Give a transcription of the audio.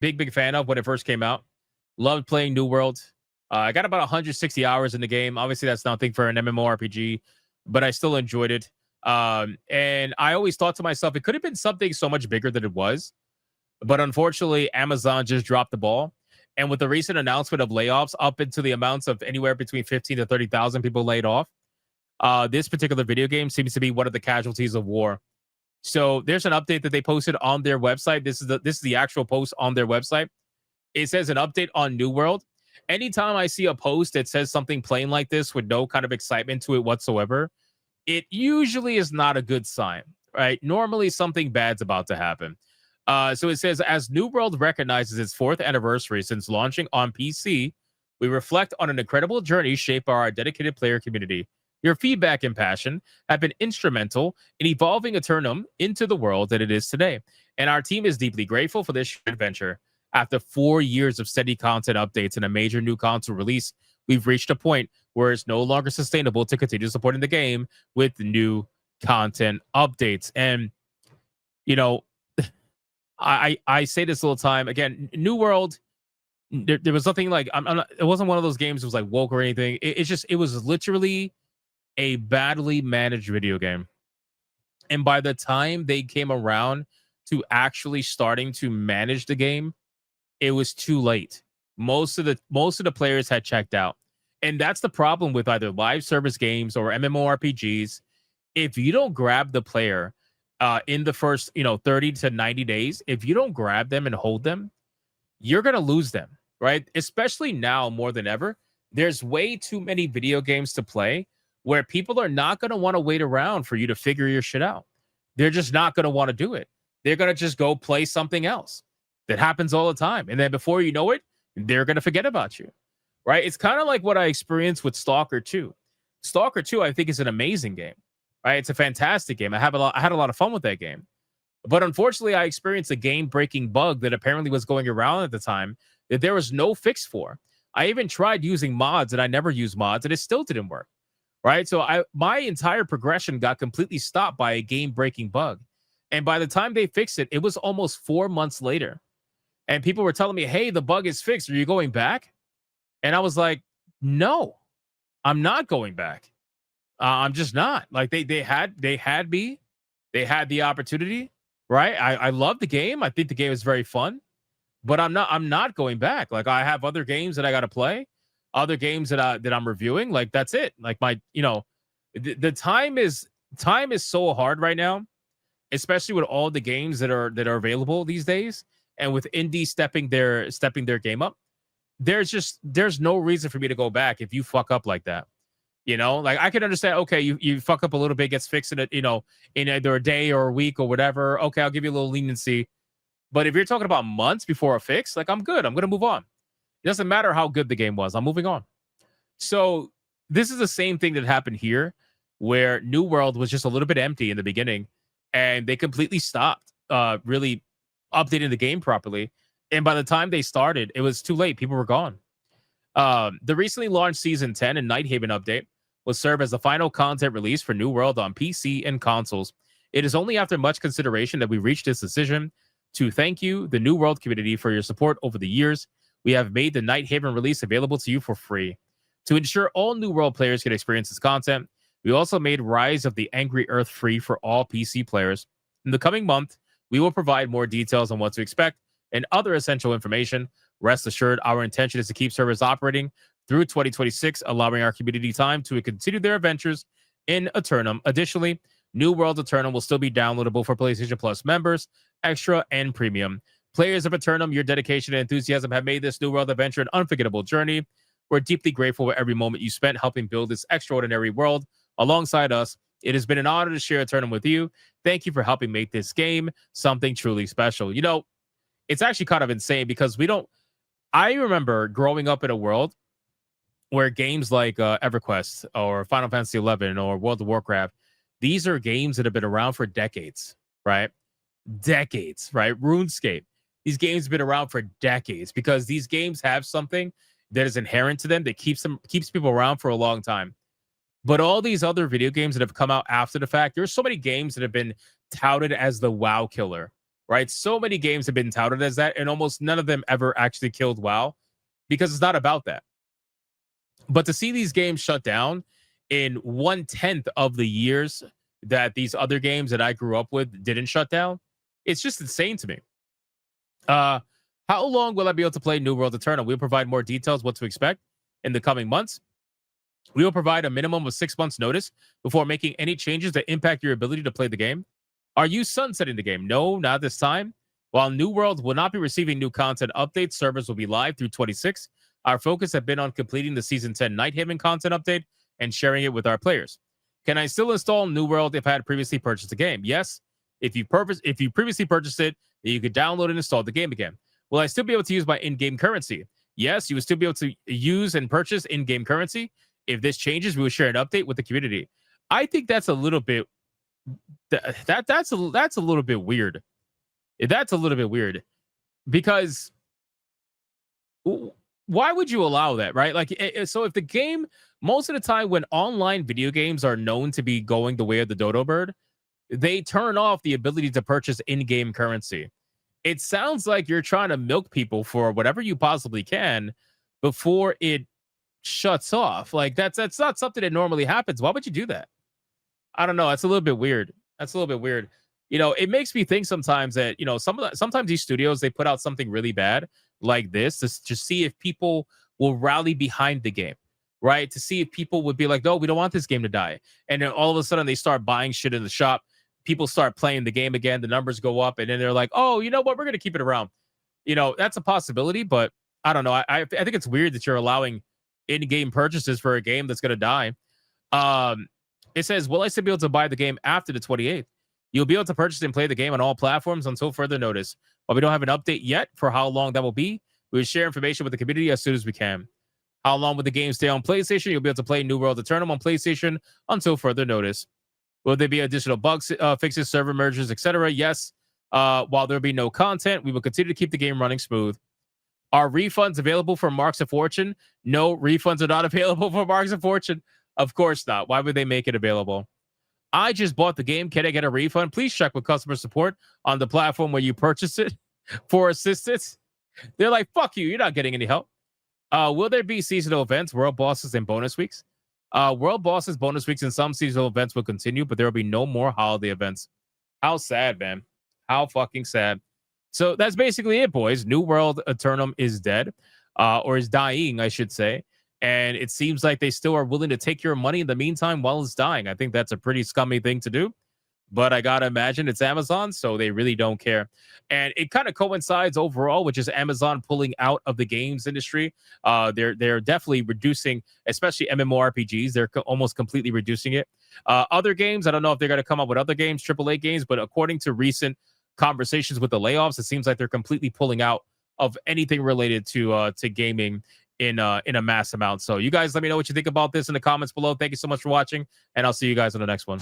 Big fan of when it first came out. Loved playing New World. I got about 160 hours in the game. Obviously, that's nothing for an MMORPG, but I still enjoyed it. And I always thought to myself, it could have been something so much bigger than it was. But unfortunately, Amazon just dropped the ball. And with the recent announcement of layoffs up into the amounts of anywhere between 15 to 30,000 people laid off, this particular video game seems to be one of the casualties of war. So there's an update that they posted on their website. This is the actual post on their website. It says an update on New World. Anytime I see a post that says something plain like this with no kind of excitement to it whatsoever, it usually is not a good sign, right? Normally something bad's about to happen. So it says, as New World recognizes its 4th anniversary since launching on PC, we reflect on an incredible journey shaped by our dedicated player community. Your feedback and passion have been instrumental in evolving Eternum into the world that it is today. And our team is deeply grateful for this adventure. After 4 years of steady content updates and a major new console release, we've reached a point where it's no longer sustainable to continue supporting the game with new content updates. And, you know, I say this all the time. Again, New World, there was nothing like, I'm not, it wasn't one of those games that was like woke or anything. It was literally a badly managed video game. And by the time they came around to starting to manage the game, it was too late. Most of the players had checked out. And that's the problem with either live service games or MMORPGs. If you don't grab the player in the first, 30 to 90 days, if you don't grab them and hold them, you're going to lose them, right? Especially now more than ever. There's way too many video games to play where people are not going to want to wait around for you to figure your shit out. They're just not going to want to do it. They're going to just go play something else. That happens all the time. And then before you know it, they're going to forget about you, right? It's kind of like what I experienced with Stalker 2. Stalker 2, I think, is an amazing game, right? It's a fantastic game. I had a lot of fun with that game. But unfortunately, I experienced a game-breaking bug that apparently was going around at the time that there was no fix for. I even tried using mods, and I never used mods, and it still didn't work, right? So my entire progression got completely stopped by a game-breaking bug. And by the time they fixed it, it was almost 4 months later. And people were telling me, hey, the bug is fixed. Are you going back? And I was like, no, I'm not going back. I'm just not. Like they had me. They had the opportunity, right? I love the game. I think the game is very fun, but I'm not going back. Like I have other games that I got to play, other games that I'm reviewing. Like that's it. Like the time is so hard right now, especially with all the games that are available these days. And with indie stepping their game up, there's no reason for me to go back if you fuck up like that. Like I can understand, okay, you fuck up a little bit, gets fixed in it, in either a day or a week or whatever. Okay, I'll give you a little leniency. But if you're talking about months before a fix, like I'm good. I'm gonna move on. It doesn't matter how good the game was. I'm moving on. So this is the same thing that happened here, where New World was just a little bit empty in the beginning, and they completely stopped really updating the game properly. And by the time they started, it was too late. People were gone. The recently launched Season 10 and Nighthaven update will serve as the final content release for New World on PC and consoles. It is only after much consideration that we reached this decision. To thank you, the New World community, for your support over the years, we have made the Nighthaven release available to you for free. To ensure all New World players can experience this content, we also made Rise of the Angry Earth free for all PC players. In the coming month, we will provide more details on what to expect and other essential information. Rest assured, our intention is to keep servers operating through 2026, allowing our community time to continue their adventures in Eternum. Additionally, New World Eternum will still be downloadable for PlayStation Plus members, Extra, and Premium. Players of Eternum, your dedication and enthusiasm have made this New World adventure an unforgettable journey. We're deeply grateful for every moment you spent helping build this extraordinary world alongside us. It has been an honor to share Eternum with you. Thank you for helping make this game something truly special. It's actually kind of insane because I remember growing up in a world where games like EverQuest or Final Fantasy 11 or World of Warcraft, these are games that have been around for decades, right? Decades, right? RuneScape. These games have been around for decades because these games have something that is inherent to them that keeps people around for a long time. But all these other video games that have come out after the fact, there's so many games that have been touted as the WoW killer. right? So many games have been touted as that, and almost none of them ever actually killed WoW because it's not about that. But to see these games shut down in 1/10 of the years that these other games that I grew up with didn't shut down, it's just insane to me. Uh, how long will I be able to play New World Eternal? We'll provide more details what to expect in the coming months. We will provide a minimum of 6 months notice before making any changes that impact your ability to play the game. Are you sunsetting the game? No, not this time. While New World will not be receiving new content updates, servers will be live through 26. Our focus has been on completing the Season 10 Night Haven content update and sharing it with our players. Can I still install New World if I had previously purchased the game? Yes. If you previously purchased it, then you could download and install the game again. Will I still be able to use my in-game currency? Yes, you will still be able to use and purchase in-game currency. If this changes, we will share an update with the community. I think that's a little bit that's a little bit weird. That's a little bit weird because why would you allow that, right? Like, so if the game, most of the time when online video games are known to be going the way of the dodo bird, they turn off the ability to purchase in-game currency. It sounds like you're trying to milk people for whatever you possibly can before it shuts off. Like that's not something that normally happens. Why would you do that? I don't know. That's a little bit weird. That's a little bit weird. It makes me think sometimes that sometimes these studios they put out something really bad like this to see if people will rally behind the game, right? To see if people would be like, no, we don't want this game to die, and then all of a sudden they start buying shit in the shop. People start playing the game again. The numbers go up, and then they're like, oh, you know what? We're gonna keep it around. That's a possibility, but I don't know. I think it's weird that you're allowing in-game purchases for a game that's gonna die. It says, will I still be able to buy the game after the 28th? You'll be able to purchase and play the game on all platforms until further notice. While we don't have an update yet for how long that will be, we will share information with the community as soon as we can. How long will the game stay on PlayStation? You'll be able to play New World Eternal on PlayStation until further notice. Will there be additional bugs, fixes, server mergers, etc.? Yes. While there'll be no content, we will continue to keep the game running smooth. Are refunds available for Marks of Fortune? No, refunds are not available for Marks of Fortune. Of course not. Why would they make it available? I just bought the game. Can I get a refund? Please check with customer support on the platform where you purchase it for assistance. They're like, fuck you. You're not getting any help. Will there be seasonal events, world bosses, and bonus weeks? World bosses, bonus weeks, and some seasonal events will continue, but there will be no more holiday events. How sad, man. How fucking sad. So that's basically it, boys. New World Eternum is dead, or is dying, I should say. And it seems like they still are willing to take your money in the meantime while it's dying. I think that's a pretty scummy thing to do. But I gotta imagine it's Amazon, so they really don't care. And it kind of coincides overall with just Amazon pulling out of the games industry. They're definitely reducing, especially MMORPGs. They're almost completely reducing it. Other games, I don't know if they're gonna come up with other games, AAA games, but according to recent conversations with the layoffs, it seems like they're completely pulling out of anything related to gaming in a mass amount. So you guys let me know what you think about this in the comments below. Thank you so much for watching, and I'll see you guys on the next one.